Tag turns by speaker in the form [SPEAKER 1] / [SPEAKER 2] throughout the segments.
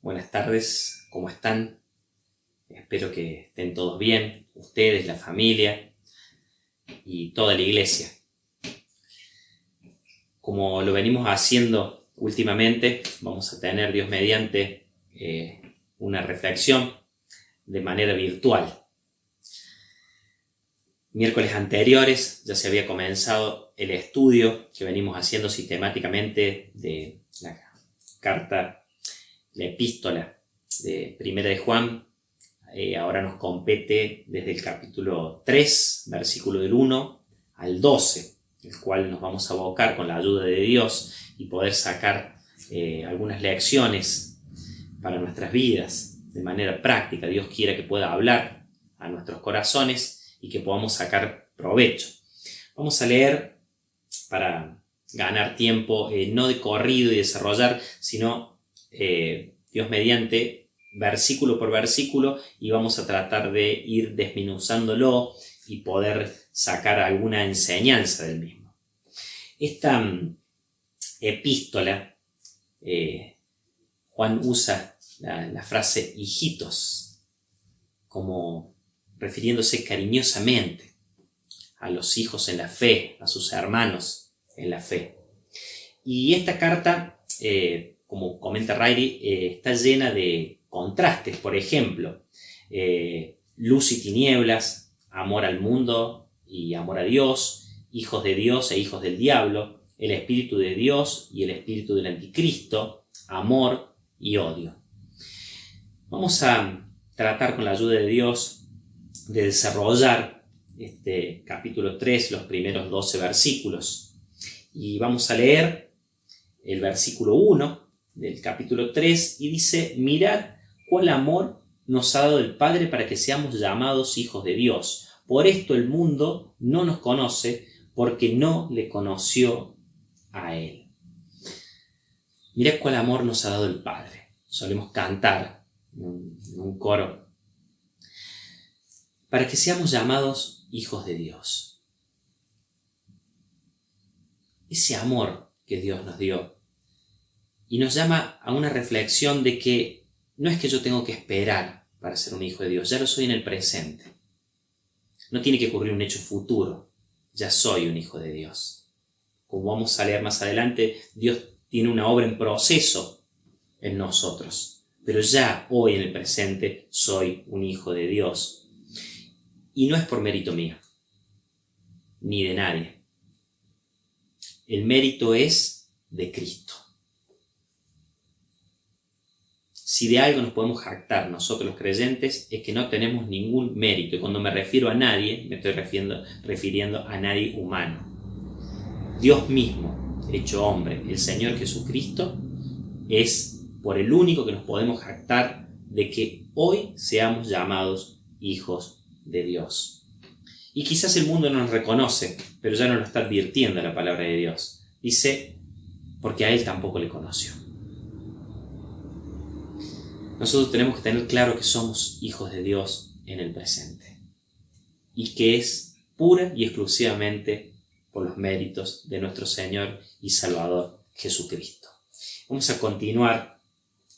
[SPEAKER 1] Buenas tardes, ¿cómo están? Espero que estén todos bien, ustedes, la familia y toda la iglesia. Como lo venimos haciendo últimamente, vamos a tener, Dios mediante, una reflexión de manera virtual. Miércoles anteriores ya se había comenzado el estudio que venimos haciendo sistemáticamente de la carta, la epístola de Primera de Juan. Ahora nos compete desde el capítulo 3, versículo del 1 al 12, el cual nos vamos a abocar con la ayuda de Dios y poder sacar algunas lecciones para nuestras vidas de manera práctica. Dios quiera que pueda hablar a nuestros corazones y que podamos sacar provecho. Vamos a leer para ganar tiempo, no de corrido y desarrollar, sino Dios mediante, versículo por versículo, y vamos a tratar de ir desmenuzándolo y poder sacar alguna enseñanza del mismo. Esta epístola, Juan usa la frase hijitos, como refiriéndose cariñosamente a los hijos en la fe, a sus hermanos en la fe. Y esta carta, como comenta Rairi, está llena de contrastes. Por ejemplo, luz y tinieblas, amor al mundo y amor a Dios, hijos de Dios e hijos del diablo, el espíritu de Dios y el espíritu del anticristo, amor y odio. Vamos a tratar con la ayuda de Dios de desarrollar este capítulo 3, los primeros 12 versículos. Y vamos a leer el versículo 1 del capítulo 3 y dice: mirad cuál amor nos ha dado el Padre para que seamos llamados hijos de Dios. Por esto el mundo no nos conoce, porque no le conoció a Él. Mirad cuál amor nos ha dado el Padre. Solemos cantar en un coro. Para que seamos llamados hijos de Dios. Ese amor que Dios nos dio. Y nos llama a una reflexión de que no es que yo tengo que esperar para ser un hijo de Dios, ya lo soy en el presente. No tiene que ocurrir un hecho futuro, ya soy un hijo de Dios. Como vamos a leer más adelante, Dios tiene una obra en proceso en nosotros, pero ya hoy en el presente soy un hijo de Dios. Y no es por mérito mío, ni de nadie. El mérito es de Cristo. Si de algo nos podemos jactar nosotros los creyentes, es que no tenemos ningún mérito. Y cuando me refiero a nadie, me estoy refiriendo a nadie humano. Dios mismo, hecho hombre, el Señor Jesucristo, es por el único que nos podemos jactar de que hoy seamos llamados hijos de Dios. Y quizás el mundo no nos reconoce, pero ya no lo está advirtiendo la palabra de Dios. Dice, porque a Él tampoco le conoció. Nosotros tenemos que tener claro que somos hijos de Dios en el presente y que es pura y exclusivamente por los méritos de nuestro Señor y Salvador Jesucristo. Vamos a continuar.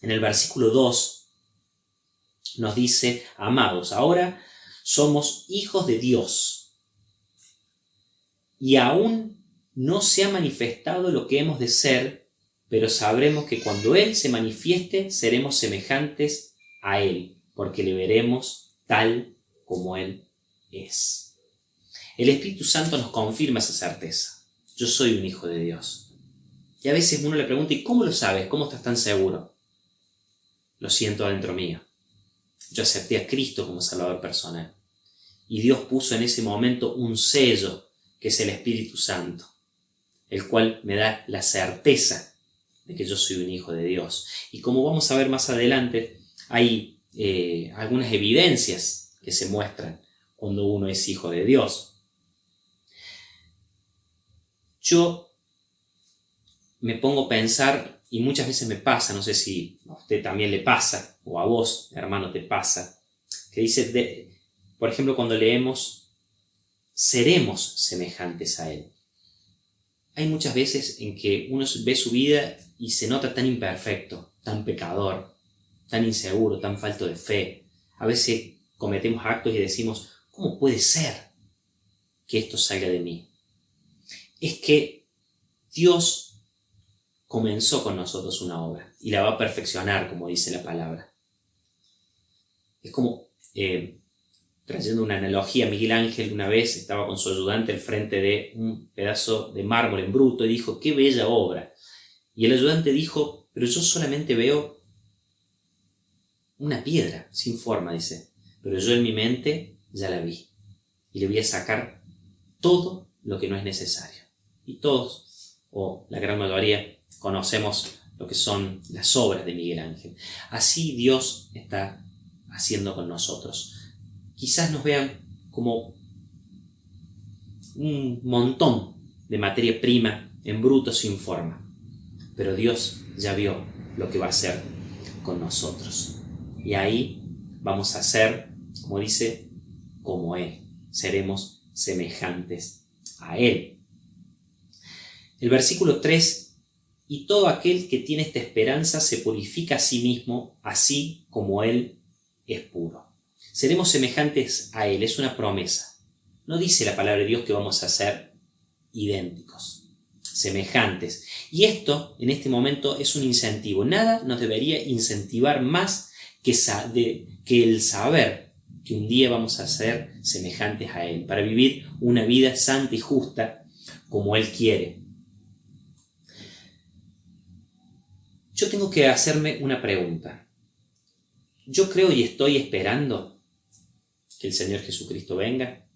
[SPEAKER 1] En el versículo 2 nos dice: amados, ahora somos hijos de Dios y aún no se ha manifestado lo que hemos de ser, pero sabremos que cuando Él se manifieste seremos semejantes a Él, porque le veremos tal como Él es. El Espíritu Santo nos confirma esa certeza. Yo soy un hijo de Dios. Y a veces uno le pregunta: ¿y cómo lo sabes? ¿Cómo estás tan seguro? Lo siento adentro mío. Yo acepté a Cristo como Salvador personal. Y Dios puso en ese momento un sello, que es el Espíritu Santo, el cual me da la certeza de que yo soy un hijo de Dios. Y como vamos a ver más adelante, hay algunas evidencias que se muestran cuando uno es hijo de Dios. Yo me pongo a pensar, y muchas veces me pasa, no sé si a usted también le pasa, o a vos, hermano, te pasa, que dice, por ejemplo, cuando leemos, seremos semejantes a Él. Hay muchas veces en que uno ve su vida y se nota tan imperfecto, tan pecador, tan inseguro, tan falto de fe. A veces cometemos actos y decimos, ¿cómo puede ser que esto salga de mí? Es que Dios comenzó con nosotros una obra y la va a perfeccionar, como dice la palabra. Es como, trayendo una analogía, Miguel Ángel una vez estaba con su ayudante al frente de un pedazo de mármol en bruto y dijo, ¡qué bella obra! Y el ayudante dijo, pero yo solamente veo una piedra sin forma, dice, pero yo en mi mente ya la vi y le voy a sacar todo lo que no es necesario. Y todos, o la gran mayoría, conocemos lo que son las obras de Miguel Ángel. Así Dios está haciendo con nosotros. Quizás nos vean como un montón de materia prima en bruto sin forma, pero Dios ya vio lo que va a hacer con nosotros. Y ahí vamos a ser, como dice, como Él. Seremos semejantes a Él. El versículo 3, y todo aquel que tiene esta esperanza se purifica a sí mismo, así como Él es puro. Seremos semejantes a Él, es una promesa. No dice la palabra de Dios que vamos a ser idénticos, semejantes. Y esto, en este momento, es un incentivo. Nada nos debería incentivar más que el saber que un día vamos a ser semejantes a Él, para vivir una vida santa y justa como Él quiere. Yo tengo que hacerme una pregunta. ¿Yo creo y estoy esperando que el Señor Jesucristo venga?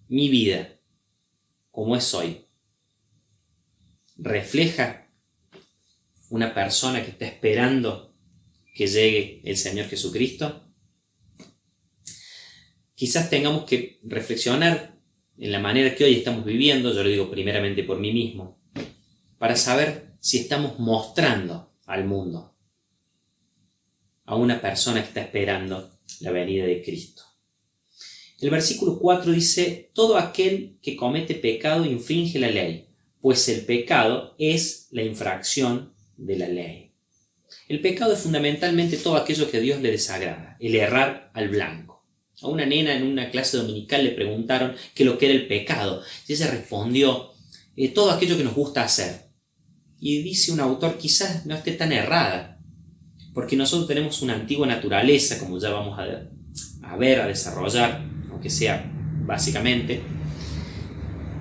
[SPEAKER 1] Mi vida, como es hoy, ¿refleja una persona que está esperando que llegue el Señor Jesucristo? Quizás tengamos que reflexionar en la manera que hoy estamos viviendo, yo lo digo primeramente por mí mismo, para saber si estamos mostrando al mundo a una persona que está esperando la venida de Cristo. El versículo 4 dice, todo aquel que comete pecado infringe la ley, pues el pecado es la infracción de la ley. El pecado es fundamentalmente todo aquello que a Dios le desagrada, el errar al blanco. A una nena en una clase dominical le preguntaron qué es lo que era el pecado, y ella respondió, todo aquello que nos gusta hacer. Y dice un autor, quizás no esté tan errada, porque nosotros tenemos una antigua naturaleza, como ya vamos a ver, a desarrollar, aunque sea básicamente,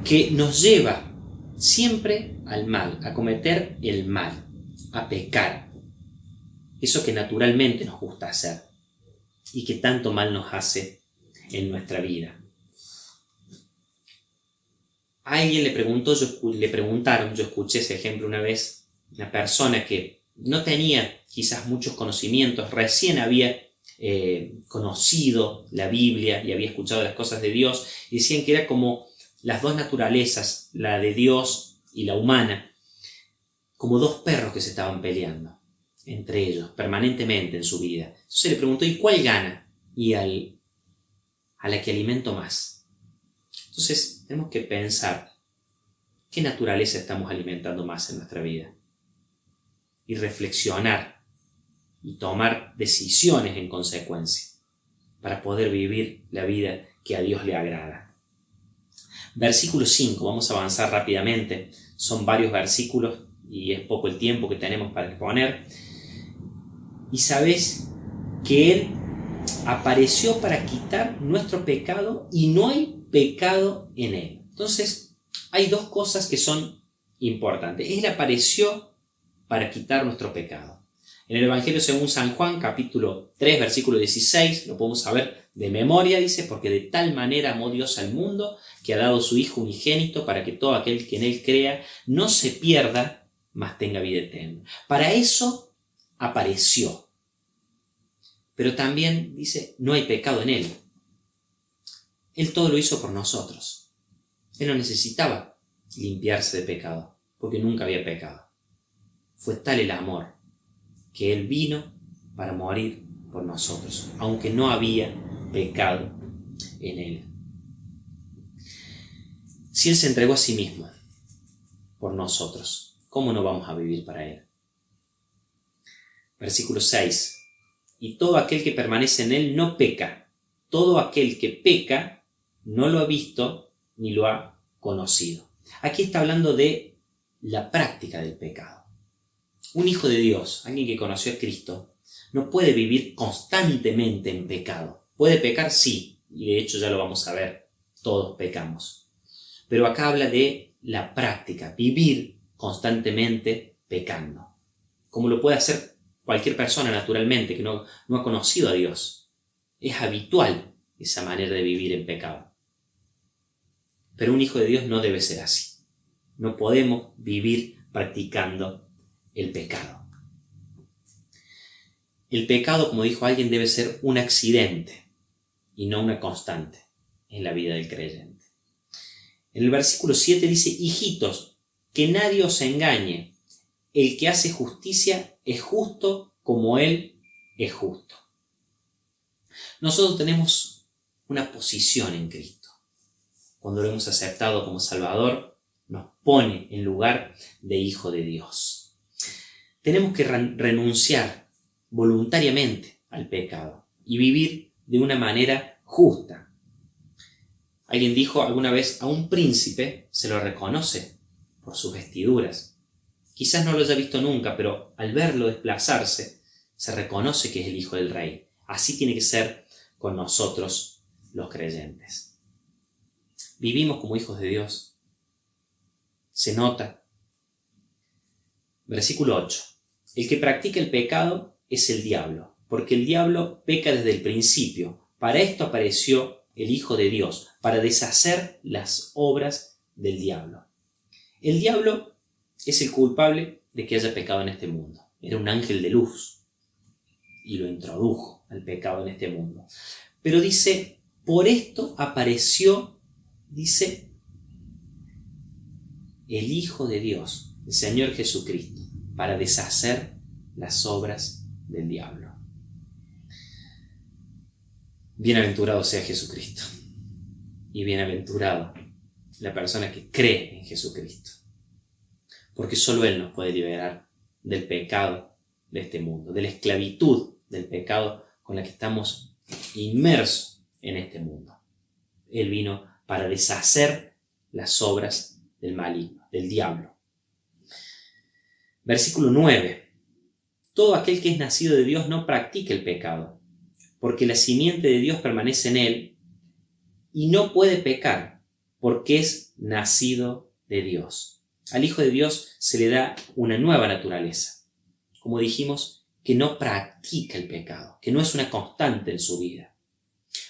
[SPEAKER 1] que nos lleva siempre al mal, a cometer el mal, a pecar. Eso que naturalmente nos gusta hacer y que tanto mal nos hace en nuestra vida. A alguien le preguntaron, yo escuché ese ejemplo una vez, una persona que no tenía quizás muchos conocimientos, recién había conocido la Biblia y había escuchado las cosas de Dios, y decían que era como las dos naturalezas, la de Dios y la humana, como dos perros que se estaban peleando entre ellos permanentemente en su vida. Entonces le preguntó, ¿y cuál gana? Y a la que alimento más. Entonces tenemos que pensar qué naturaleza estamos alimentando más en nuestra vida y reflexionar y tomar decisiones en consecuencia para poder vivir la vida que a Dios le agrada. Versículo 5, vamos a avanzar rápidamente, son varios versículos y es poco el tiempo que tenemos para exponer. Y sabéis que Él apareció para quitar nuestro pecado y no hay pecado en Él. Entonces, hay dos cosas que son importantes. Él apareció para quitar nuestro pecado. En el Evangelio según San Juan, capítulo 3, versículo 16, lo podemos saber de memoria, dice, porque de tal manera amó Dios al mundo que ha dado su Hijo unigénito para que todo aquel que en Él crea no se pierda, mas tenga vida eterna. Para eso apareció. Pero también dice, no hay pecado en Él. Él todo lo hizo por nosotros. Él no necesitaba limpiarse de pecado, porque nunca había pecado. Fue tal el amor que Él vino para morir por nosotros, aunque no había pecado en Él. Si Él se entregó a sí mismo por nosotros, ¿cómo no vamos a vivir para Él? Versículo 6. Y todo aquel que permanece en él no peca. Todo aquel que peca no lo ha visto ni lo ha conocido. Aquí está hablando de la práctica del pecado. Un hijo de Dios, alguien que conoció a Cristo, no puede vivir constantemente en pecado. Puede pecar, sí, y de hecho ya lo vamos a ver, todos pecamos. Pero acá habla de la práctica, vivir constantemente pecando. Como lo puede hacer cualquier persona naturalmente que no ha conocido a Dios. Es habitual esa manera de vivir en pecado. Pero un hijo de Dios no debe ser así. No podemos vivir practicando el pecado. El pecado, como dijo alguien, debe ser un accidente y no una constante en la vida del creyente. En el versículo 7 dice: hijitos, que nadie os engañe. El que hace justicia es justo como él es justo. Nosotros tenemos una posición en Cristo. Cuando lo hemos aceptado como Salvador, nos pone en lugar de hijo de Dios. Tenemos que renunciar voluntariamente al pecado y vivir de una manera justa. Alguien dijo alguna vez: a un príncipe se lo reconoce por sus vestiduras. Quizás no lo haya visto nunca, pero al verlo desplazarse, se reconoce que es el hijo del rey. Así tiene que ser con nosotros los creyentes. Vivimos como hijos de Dios. Se nota. Versículo 8. El que practica el pecado es el diablo, porque el diablo peca desde el principio. Para esto apareció el Hijo de Dios, para deshacer las obras del diablo. El diablo es el culpable de que haya pecado en este mundo. Era un ángel de luz y lo introdujo al pecado en este mundo. Pero dice, por esto apareció, dice, el Hijo de Dios, el Señor Jesucristo, para deshacer las obras del diablo. Bienaventurado sea Jesucristo y bienaventurado la persona que cree en Jesucristo, porque solo Él nos puede liberar del pecado de este mundo, de la esclavitud del pecado con la que estamos inmersos en este mundo. Él vino para deshacer las obras del maligno, del diablo. Versículo 9. Todo aquel que es nacido de Dios no practica el pecado, porque la simiente de Dios permanece en él y no puede pecar, porque es nacido de Dios. Al Hijo de Dios se le da una nueva naturaleza, como dijimos, que no practica el pecado, que no es una constante en su vida.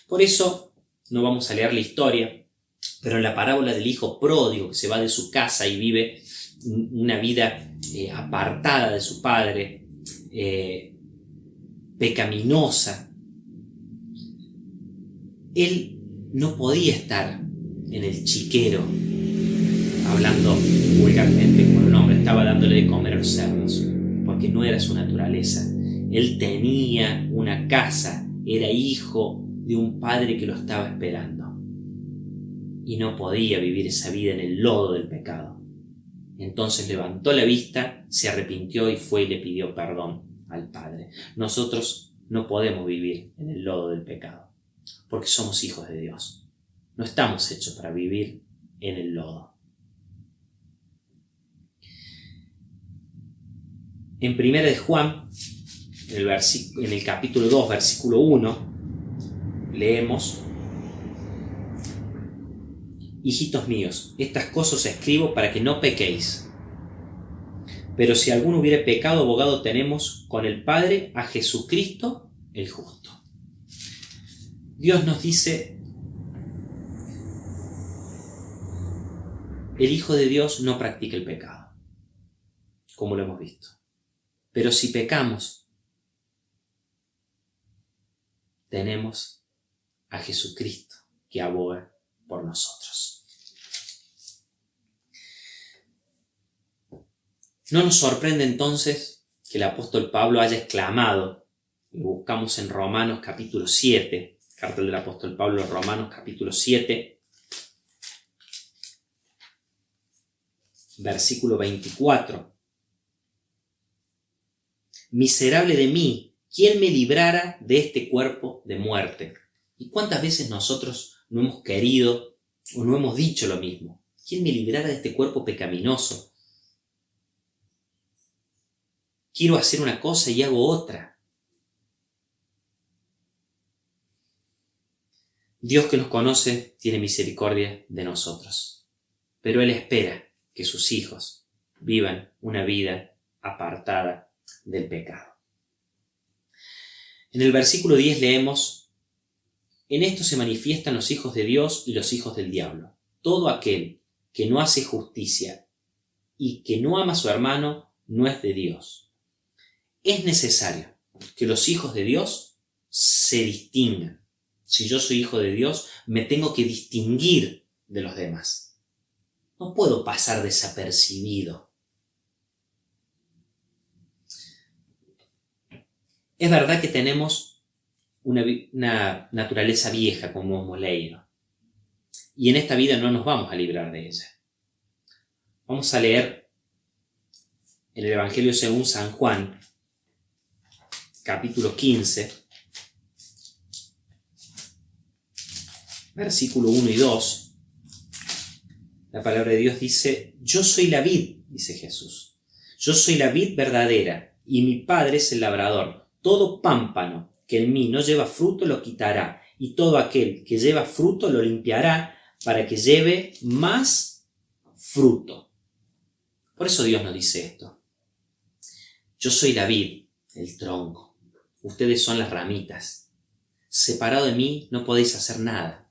[SPEAKER 1] Por eso, no vamos a leer la historia, pero en la parábola del hijo pródigo que se va de su casa y vive una vida apartada de su padre, pecaminosa, él no podía estar en el chiquero hablando vulgarmente como un hombre, estaba dándole de comer a los cerdos, porque no era su naturaleza. Él tenía una casa, era hijo de un padre que lo estaba esperando y no podía vivir esa vida en el lodo del pecado. Entonces levantó la vista, se arrepintió y fue y le pidió perdón al Padre. Nosotros no podemos vivir en el lodo del pecado, porque somos hijos de Dios. No estamos hechos para vivir en el lodo. En 1 de Juan, en el capítulo 2, versículo 1, leemos: hijitos míos, estas cosas escribo para que no pequéis. Pero si alguno hubiere pecado, abogado tenemos con el Padre a Jesucristo el justo. Dios nos dice, el Hijo de Dios no practica el pecado, como lo hemos visto. Pero si pecamos, tenemos a Jesucristo que aboga por nosotros. No nos sorprende entonces que el apóstol Pablo haya exclamado, lo buscamos en Romanos capítulo 7, carta del apóstol Pablo, Romanos capítulo 7, versículo 24. Miserable de mí, ¿quién me librara de este cuerpo de muerte? ¿Y cuántas veces nosotros no hemos querido o no hemos dicho lo mismo? ¿Quién me librara de este cuerpo pecaminoso? Quiero hacer una cosa y hago otra. Dios que nos conoce tiene misericordia de nosotros, pero Él espera que sus hijos vivan una vida apartada del pecado. En el versículo 10 leemos: en esto se manifiestan los hijos de Dios y los hijos del diablo. Todo aquel que no hace justicia y que no ama a su hermano no es de Dios. Es necesario que los hijos de Dios se distingan. Si yo soy hijo de Dios, me tengo que distinguir de los demás. No puedo pasar desapercibido. Es verdad que tenemos una naturaleza vieja, como hemos leído, y en esta vida no nos vamos a librar de ella. Vamos a leer en el Evangelio según San Juan, capítulo 15, versículo 1 y 2. La palabra de Dios dice: yo soy la vid, dice Jesús. Yo soy la vid verdadera, y mi Padre es el labrador. Todo pámpano que en mí no lleva fruto lo quitará, y todo aquel que lleva fruto lo limpiará, para que lleve más fruto. Por eso Dios nos dice esto. Yo soy la vid, el tronco. Ustedes son las ramitas. Separado de mí no podéis hacer nada.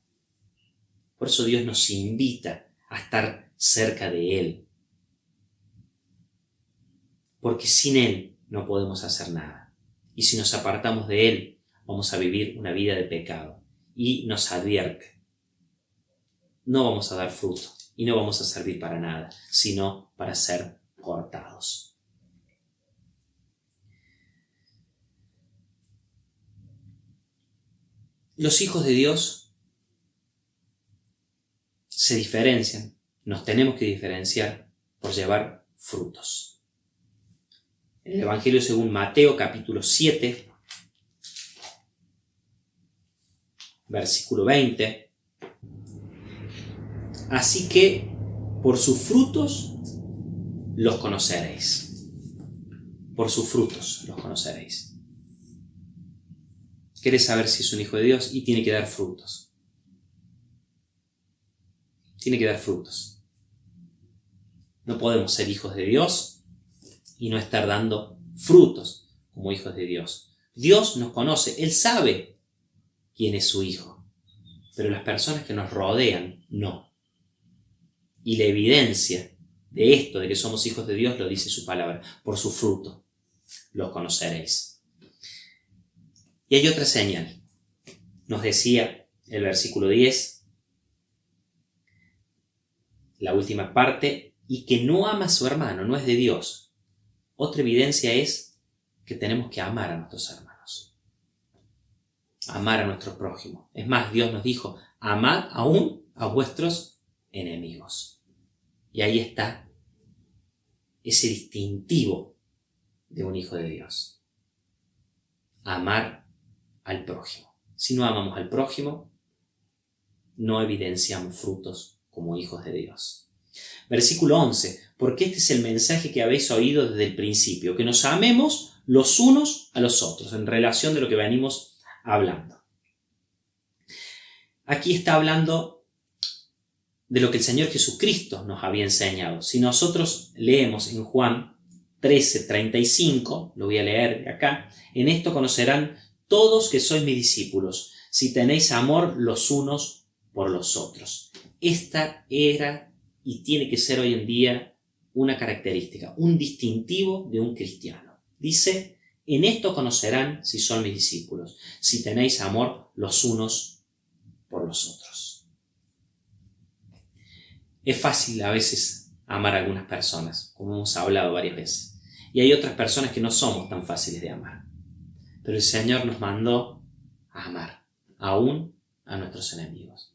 [SPEAKER 1] Por eso Dios nos invita a estar cerca de Él. Porque sin Él no podemos hacer nada. Y si nos apartamos de Él, vamos a vivir una vida de pecado. Y nos advierte: no vamos a dar fruto y no vamos a servir para nada, sino para ser cortados. Los hijos de Dios se diferencian, nos tenemos que diferenciar por llevar frutos. En el Evangelio según Mateo, capítulo 7, versículo 20. Así que por sus frutos los conoceréis. Por sus frutos los conoceréis. ¿Querés saber si es un hijo de Dios? Y tiene que dar frutos. Tiene que dar frutos. No podemos ser hijos de Dios y no estar dando frutos como hijos de Dios. Dios nos conoce, Él sabe quién es su hijo, pero las personas que nos rodean, no. Y la evidencia de esto, de que somos hijos de Dios, lo dice su palabra: por su fruto los conoceréis. Y hay otra señal. Nos decía el versículo 10, la última parte: y que no ama a su hermano, no es de Dios. Otra evidencia es que tenemos que amar a nuestros hermanos. Amar a nuestro prójimo. Es más, Dios nos dijo: amad aún a vuestros enemigos. Y ahí está ese distintivo de un hijo de Dios. Amar al prójimo. Si no amamos al prójimo, no evidenciamos frutos como hijos de Dios. Versículo 11. Porque este es el mensaje que habéis oído desde el principio, que nos amemos los unos a los otros, en relación de lo que venimos hablando. Aquí está hablando de lo que el Señor Jesucristo nos había enseñado. Si nosotros leemos en Juan 13:35, lo voy a leer de acá: en esto conocerán todos que sois mis discípulos, si tenéis amor los unos por los otros. Esta era y tiene que ser hoy en día una característica, un distintivo de un cristiano. Dice: en esto conocerán si son mis discípulos, si tenéis amor los unos por los otros. Es fácil a veces amar a algunas personas, como hemos hablado varias veces, y hay otras personas que no somos tan fáciles de amar. Pero el Señor nos mandó a amar, aún a nuestros enemigos.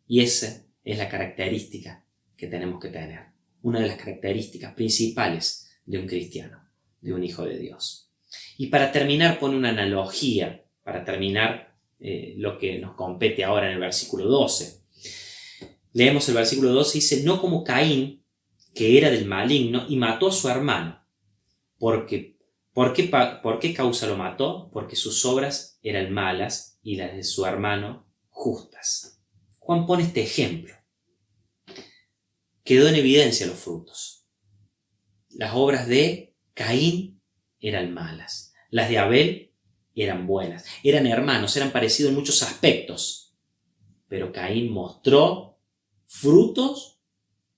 [SPEAKER 1] Y esa es la característica que tenemos que tener. Una de las características principales de un cristiano, de un hijo de Dios. Y para terminar pone una analogía, para terminar lo que nos compete ahora en el versículo 12. Leemos el versículo 12 y dice: no como Caín, que era del maligno y mató a su hermano. ¿Por qué causa lo mató? Porque sus obras eran malas y las de su hermano justas. Juan pone este ejemplo. Quedó en evidencia los frutos. Las obras de Caín eran malas. Las de Abel eran buenas. Eran hermanos, eran parecidos en muchos aspectos. Pero Caín mostró frutos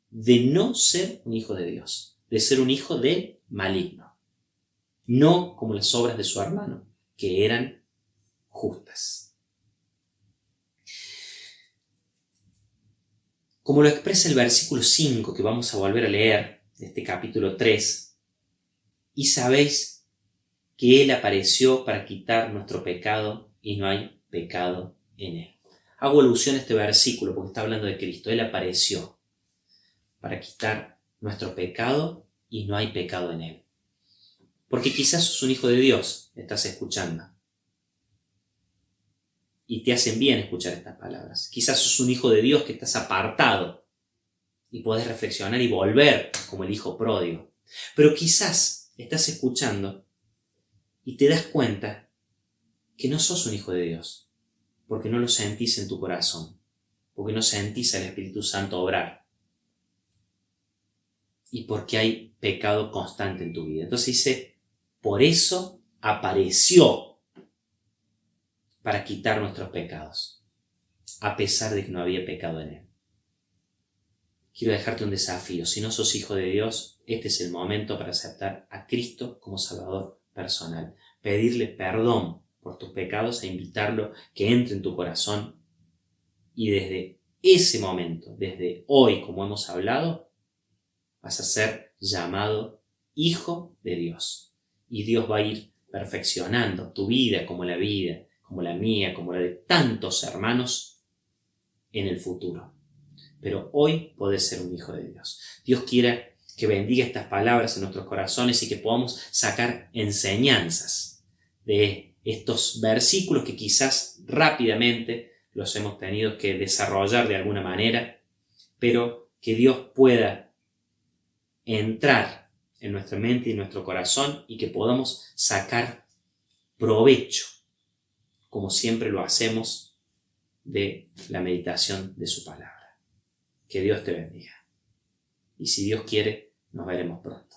[SPEAKER 1] de no ser un hijo de Dios, de ser un hijo del maligno. No como las obras de su hermano, que eran justas. Como lo expresa el versículo 5, que vamos a volver a leer, de este capítulo 3, y sabéis que Él apareció para quitar nuestro pecado y no hay pecado en Él. Hago alusión a este versículo porque está hablando de Cristo. Él apareció para quitar nuestro pecado y no hay pecado en Él. Porque quizás sos un hijo de Dios, estás escuchando. Y te hacen bien escuchar estas palabras. Quizás sos un hijo de Dios que estás apartado y podés reflexionar y volver como el hijo pródigo. Pero quizás estás escuchando y te das cuenta que no sos un hijo de Dios, porque no lo sentís en tu corazón, porque no sentís al Espíritu Santo obrar y porque hay pecado constante en tu vida. Entonces dice: por eso apareció para quitar nuestros pecados, a pesar de que no había pecado en Él. Quiero dejarte un desafío. Si no sos hijo de Dios, este es el momento para aceptar a Cristo como Salvador personal. Pedirle perdón por tus pecados e invitarlo que entre en tu corazón. Y desde ese momento, desde hoy, como hemos hablado, vas a ser llamado hijo de Dios. Y Dios va a ir perfeccionando tu vida, como la mía, como la de tantos hermanos en el futuro. Pero hoy podés ser un hijo de Dios. Dios quiere que bendiga estas palabras en nuestros corazones y que podamos sacar enseñanzas de estos versículos que quizás rápidamente los hemos tenido que desarrollar de alguna manera, pero que Dios pueda entrar en nuestra mente y en nuestro corazón y que podamos sacar provecho, como siempre lo hacemos, de la meditación de su palabra. Que Dios te bendiga. Y si Dios quiere, nos veremos pronto.